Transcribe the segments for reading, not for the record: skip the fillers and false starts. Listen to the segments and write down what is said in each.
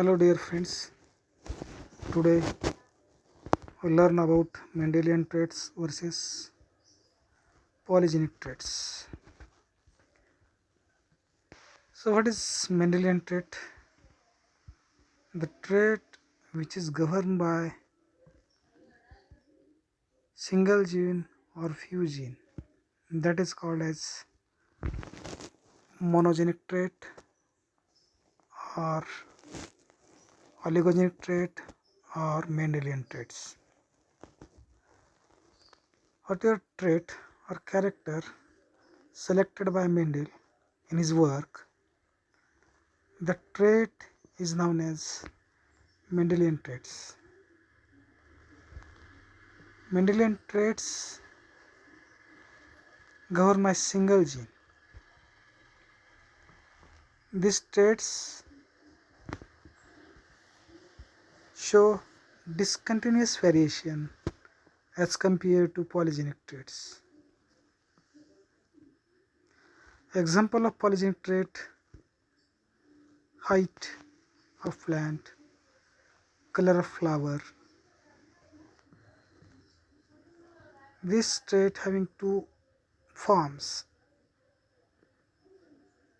Hello dear friends, today we learn about Mendelian traits versus polygenic traits. So what is Mendelian trait? The trait which is governed by single gene or few gene, that is called as monogenic trait or oligogenic trait or Mendelian traits. Whatever trait or character selected by Mendel in his work, the trait is known as Mendelian traits. Mendelian traits governed by single gene. These traits show discontinuous variation as compared to polygenic traits. Example of polygenic trait: height of plant, color of flower. This trait having two forms,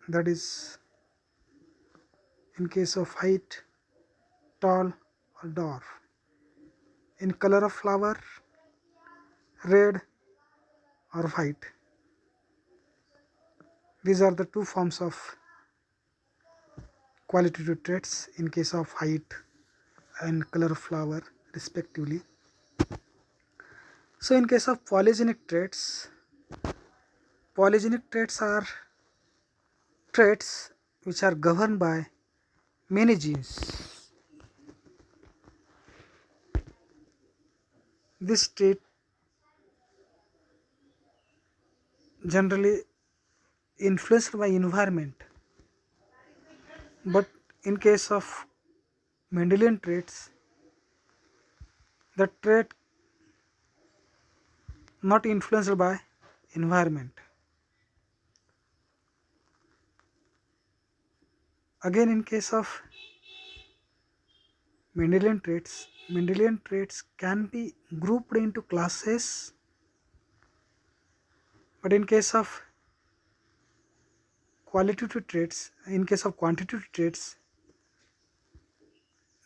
that is, in case of height, tall or dwarf. In color of flower, red or white. These are the two forms of qualitative traits in case of height and color of flower respectively. So in case of polygenic traits are traits which are governed by many genes. This trait generally influenced by environment, but in case of Mendelian traits, the trait not influenced by environment. Again, in case of Mendelian traits can be grouped into classes, but in case of quantitative traits,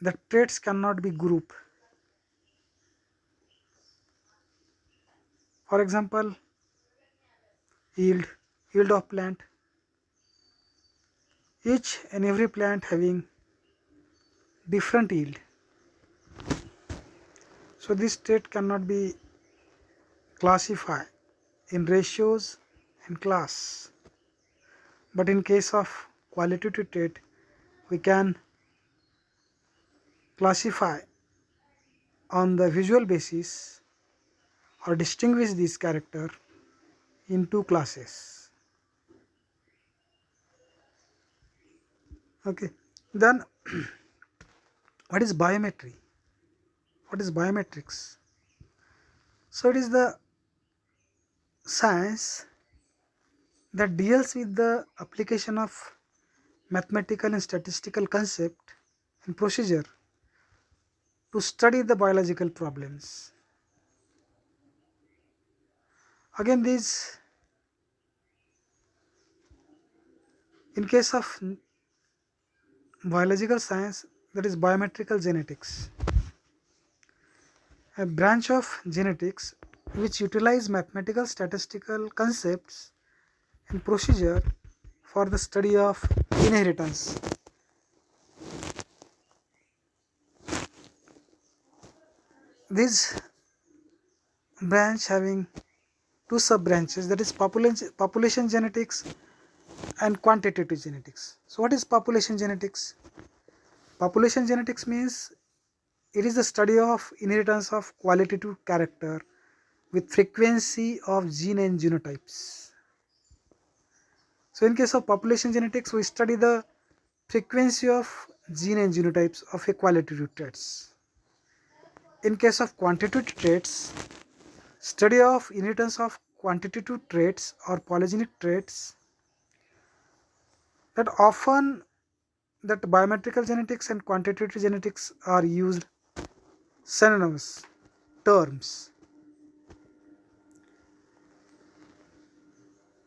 the traits cannot be grouped. For example, yield of plant. Each and every plant having different yield. So this trait cannot be classified in ratios and class. But in case of qualitative trait, we can classify on the visual basis or distinguish this character in two classes. Okay. Then what is biometry? What is biometrics? So it is the science that deals with the application of mathematical and statistical concept and procedure to study the biological problems. Again, these, in case of biological science, that is biometrical genetics, a branch of genetics which utilize mathematical statistical concepts and procedure for the study of inheritance. This branch having two sub branches, that is population genetics and quantitative genetics. So what is population genetics? Population genetics means it is the study of inheritance of qualitative character with frequency of gene and genotypes. So in case of population genetics, we study the frequency of gene and genotypes of a qualitative traits. In case of quantitative traits, study of inheritance of quantitative traits or polygenic traits, that often that biometrical genetics and quantitative genetics are used synonymous terms.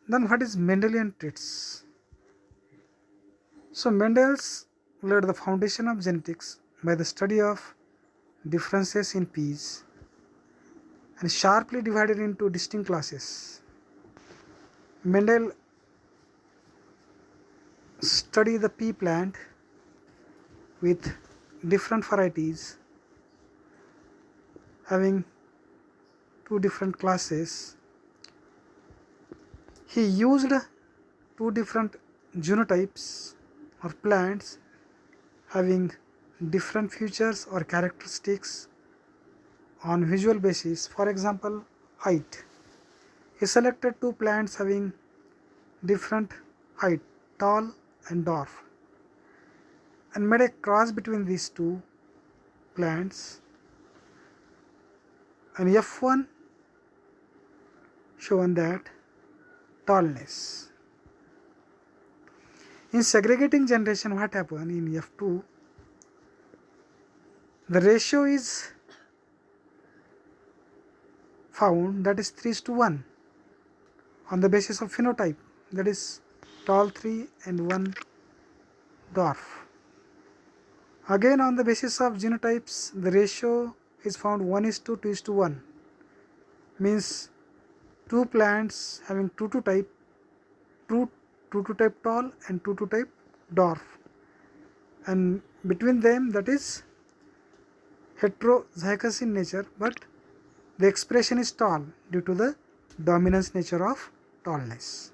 Then what is Mendelian traits? So Mendel's laid the foundation of genetics by the study of differences in peas and sharply divided into distinct classes. Mendel studied the pea plant with different varieties having two different classes. He used two different genotypes of plants having different features or characteristics on visual basis. For example, height. He selected two plants having different height, tall and dwarf, and made a cross between these two plants, and F1 shown that tallness. In segregating generation, what happened in F2? The ratio is found, that is 3:1 on the basis of phenotype, that is tall 3 and 1 dwarf. Again on the basis of genotypes, the ratio is found 1:2:1, means two plants having 2 type, 2 type tall and 2 type dwarf, and between them that is heterozygous in nature, but the expression is tall due to the dominance nature of tallness.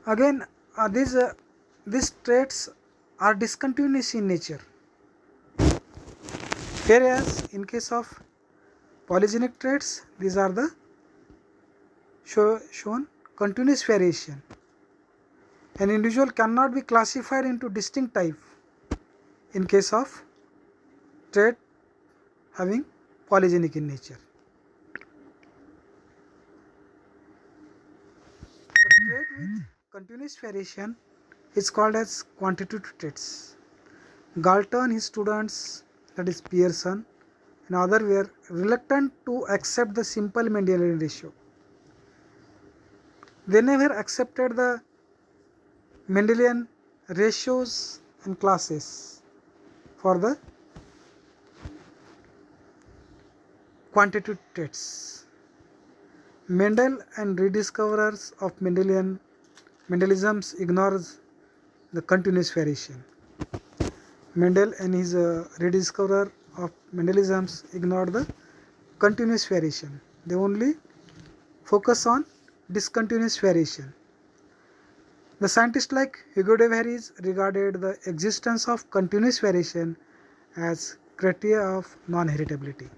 Again these traits are discontinuous in nature, whereas in case of polygenic traits, these are the shown continuous variation. An individual cannot be classified into distinct type in case of trait having polygenic in nature. The trait with continuous variation is called as quantitative traits. Galton, his students, that is Pearson and others, were reluctant to accept the simple Mendelian ratio. They never accepted the Mendelian ratios and classes for the quantitative traits. Mendel and rediscoverers of Mendelism ignores the continuous variation. Mendel and his rediscoverer of Mendelism ignored the continuous variation. They only focus on discontinuous variation. The scientists like Hugo de Vries regarded the existence of continuous variation as criteria of non-heritability.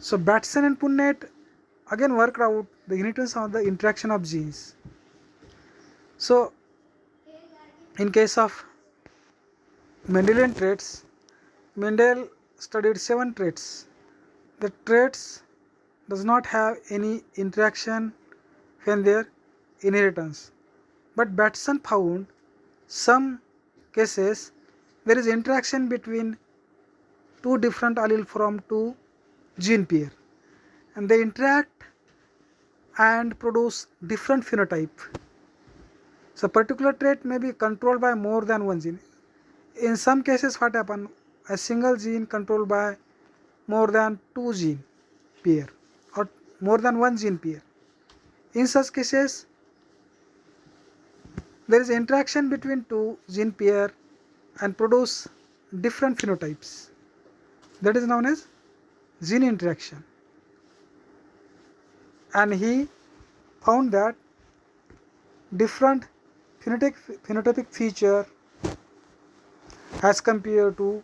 So Batson and Punnett again worked out the inheritance of the interaction of genes. So in case of Mendelian traits, Mendel studied 7 traits. The traits does not have any interaction when their inheritance, but Batson found some cases there is interaction between two different allele from two gene pair, and they interact and produce different phenotype. So particular trait may be controlled by more than one gene. In some cases what happen, a single gene controlled by more than 2 gene pair or more than 1 gene pair. In such cases there is interaction between 2 gene pair and produce different phenotypes. That is known as gene interaction. And he found that different phenotypic feature as compared to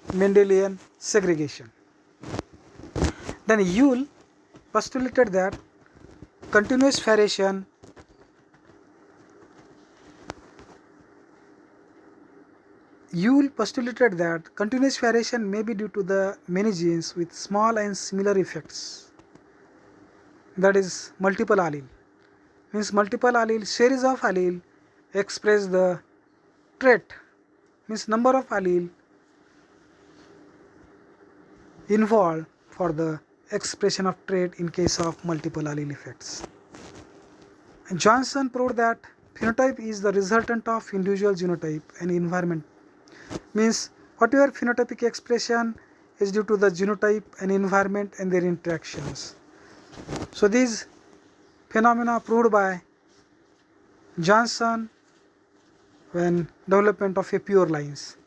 Mendelian segregation. Then Yule postulated that continuous variation may be due to the many genes with small and similar effects, that is multiple allele, means multiple allele, series of allele express the trait, means number of allele involved for the expression of trait in case of multiple allele effects. Johnson proved that phenotype is the resultant of individual genotype and environment, means whatever phenotypic expression is due to the genotype and environment and their interactions. So these phenomena proved by Johnson when development of a pure lines.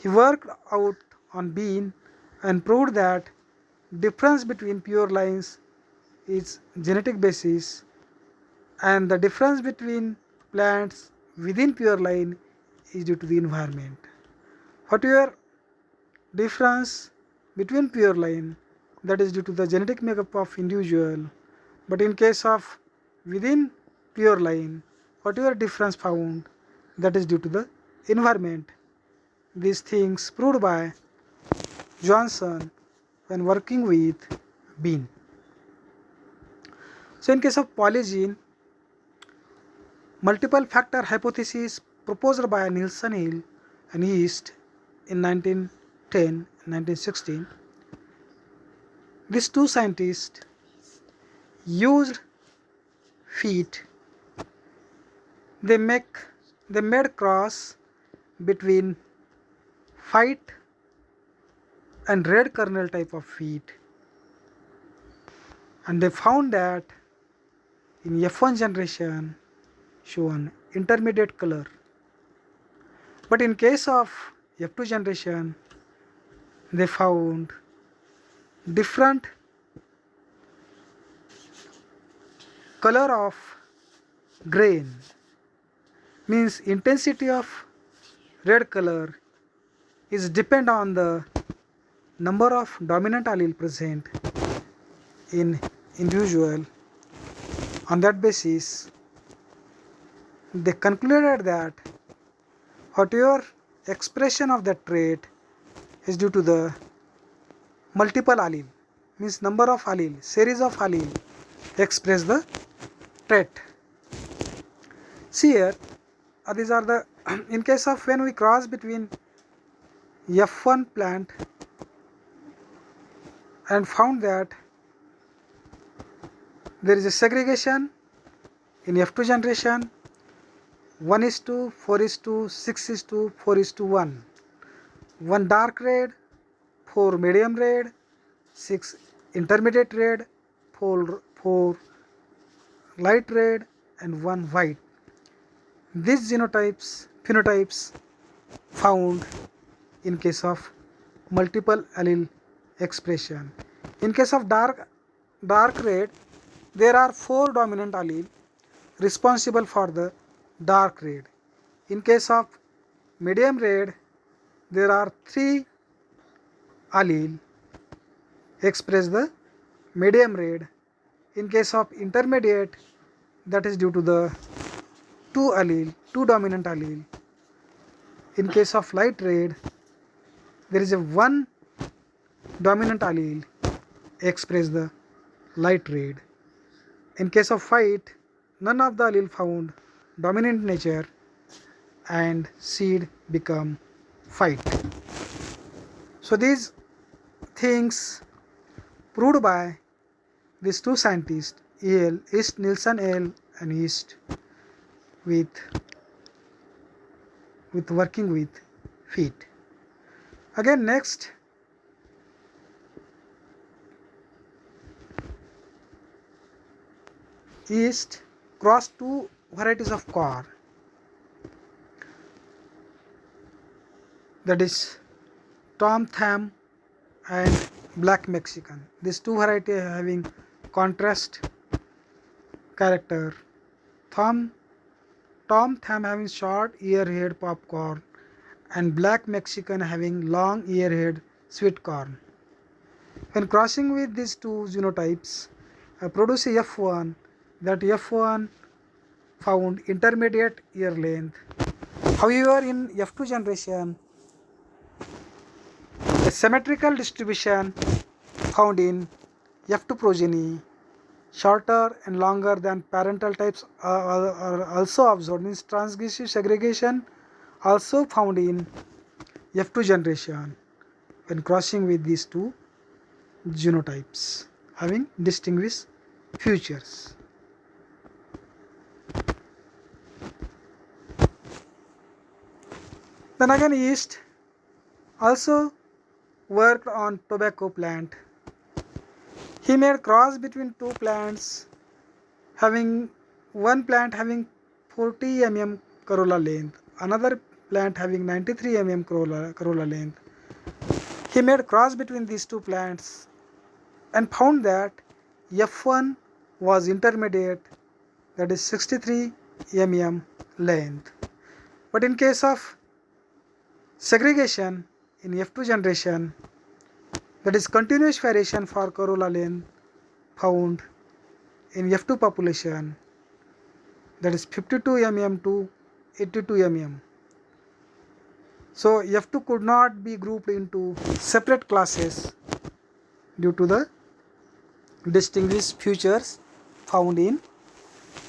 He worked out on bean and proved that difference between pure lines is genetic basis and the difference between plants within pure line is due to the environment. Whatever difference between pure line, that is due to the genetic makeup of individual, but in case of within pure line, whatever difference found, that is due to the environment. These things proved by Johnson when working with bean. So in case of polygene, multiple factor hypothesis proposed by Nielsen Hill and East in 1910 and 1916. These two scientists used feet. They made cross between white and red kernel type of wheat, and they found that in F1 generation shown intermediate color, but in case of F2 generation they found different color of grain, means intensity of red color is depend on the number of dominant allele present in individual. On that basis they concluded that whatever expression of that trait is due to the multiple allele, means number of allele, series of allele express the trait. See here, these are the in case of when we cross between F1 plant and found that there is a segregation in F2 generation 1:4:6:4:1, 1 dark red, 4 medium red, 6 intermediate red, 4 light red and 1 white. These phenotypes found in case of multiple allele expression. In case of dark red, there are 4 dominant allele responsible for the dark red. In case of medium red, there are 3 allele express the medium red. In case of intermediate, that is due to the 2 dominant allele. In case of light red, there is a 1 dominant allele express the light red. In case of white, none of the allele found dominant nature and seed become white. So these things proved by these two scientists, Nielsen L and East, with working with feet. Again next, East crossed 2 varieties of corn, that is Tom Thumb and Black Mexican. These 2 varieties having contrast character. Tom Thumb having short ear-head popcorn and Black Mexican having long ear-head sweet corn. When crossing with these 2 genotypes produce a F1, that F1 found intermediate ear length. However, in F2 generation, a symmetrical distribution found in F2 progeny shorter and longer than parental types are also observed. Means transgressive segregation also found in F2 generation when crossing with these two genotypes having distinguished features. Then again East also worked on tobacco plant. He made cross between two plants having one plant having 40 mm corolla length, another plant having 93 mm corolla length. He made cross between these two plants and found that F1 was intermediate, that is 63 mm length. But in case of segregation in F2 generation, that is continuous variation for corolla length found in F2 population, that is 52 mm to 82 mm. So F2 could not be grouped into separate classes due to the distinguished features found in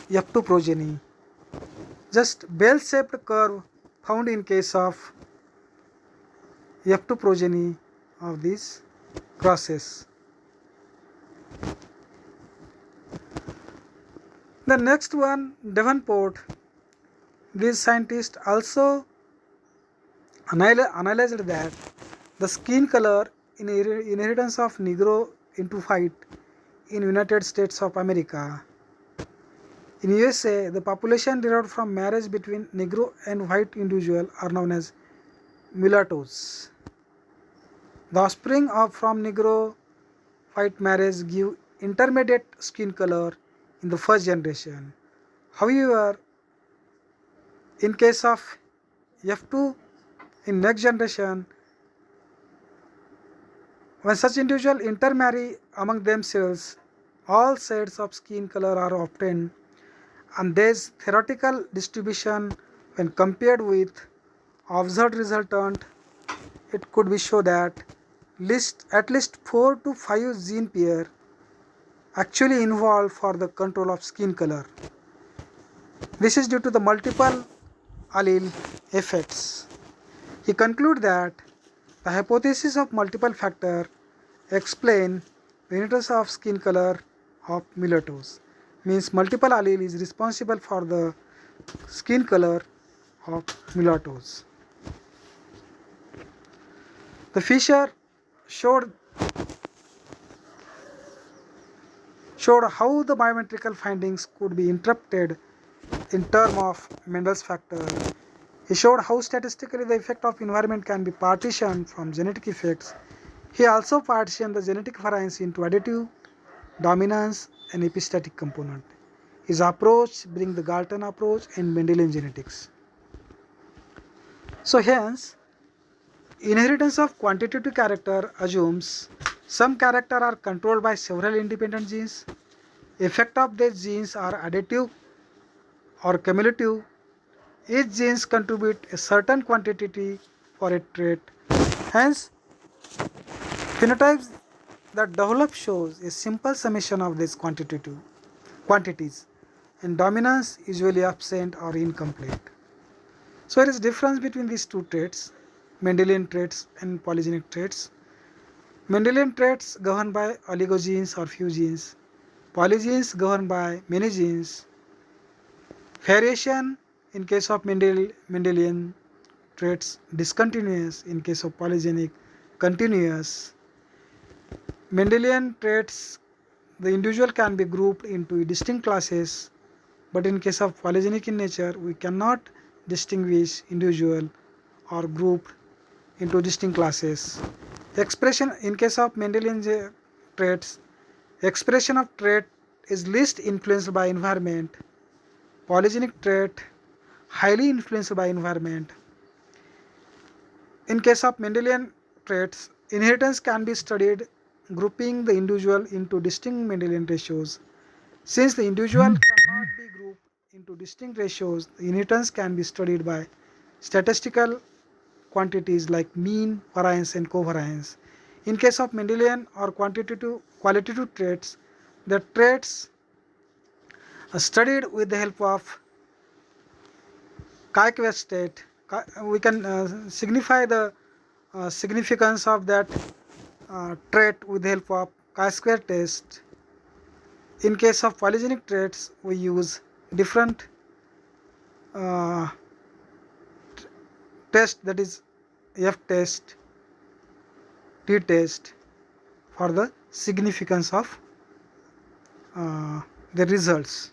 F2 progeny. Just bell-shaped curve found in case of F2 progeny of these crosses. The next one, Davenport. These scientists also analyzed that the skin color in inheritance of Negro into white in United States of America. In USA, the population derived from marriage between Negro and white individual are known as mulattoes. The offspring of from Negro white marriage give intermediate skin color in the first generation. However, in case of F2 in next generation, when such individuals intermarry among themselves, all shades of skin color are obtained, and this theoretical distribution when compared with observed resultant, it could be shown that at least 4 to 5 gene pair actually involved for the control of skin color. This is due to the multiple allele effects. He concludes that the hypothesis of multiple factor explain the inheritance of skin color of mulattoes. Means multiple allele is responsible for the skin color of mulattoes. The Fisher showed how the biometrical findings could be interpreted in terms of Mendel's factor. He showed how statistically the effect of environment can be partitioned from genetic effects. He also partitioned the genetic variance into additive, dominance, and epistatic component. His approach brings the Galton approach and Mendelian genetics. So hence, inheritance of quantitative character assumes some character are controlled by several independent genes. Effect of these genes are additive or cumulative. Each genes contribute a certain quantity for a trait. Hence, phenotypes that develop shows a simple summation of these quantities, and dominance usually absent or incomplete. So there is difference between these two traits, Mendelian traits and polygenic traits. Mendelian traits governed by oligogenes or few genes. Polygenes governed by many genes. Variation in case of Mendelian traits discontinuous, in case of polygenic continuous. Mendelian traits, the individual can be grouped into distinct classes, but in case of polygenic in nature, we cannot distinguish individual or grouped into distinct classes. Expression in case of Mendelian traits, expression of trait is least influenced by environment. Polygenic trait highly influenced by environment. In case of Mendelian traits, inheritance can be studied grouping the individual into distinct Mendelian ratios. Since the individual cannot be grouped into distinct ratios, the inheritance can be studied by statistical quantities like mean, variance, and covariance. In case of Mendelian or qualitative traits, the traits studied with the help of chi-square state. We can signify the significance of that trait with the help of chi-square test. In case of polygenic traits, we use different uh, test, that is F test, T test, for the significance of the results.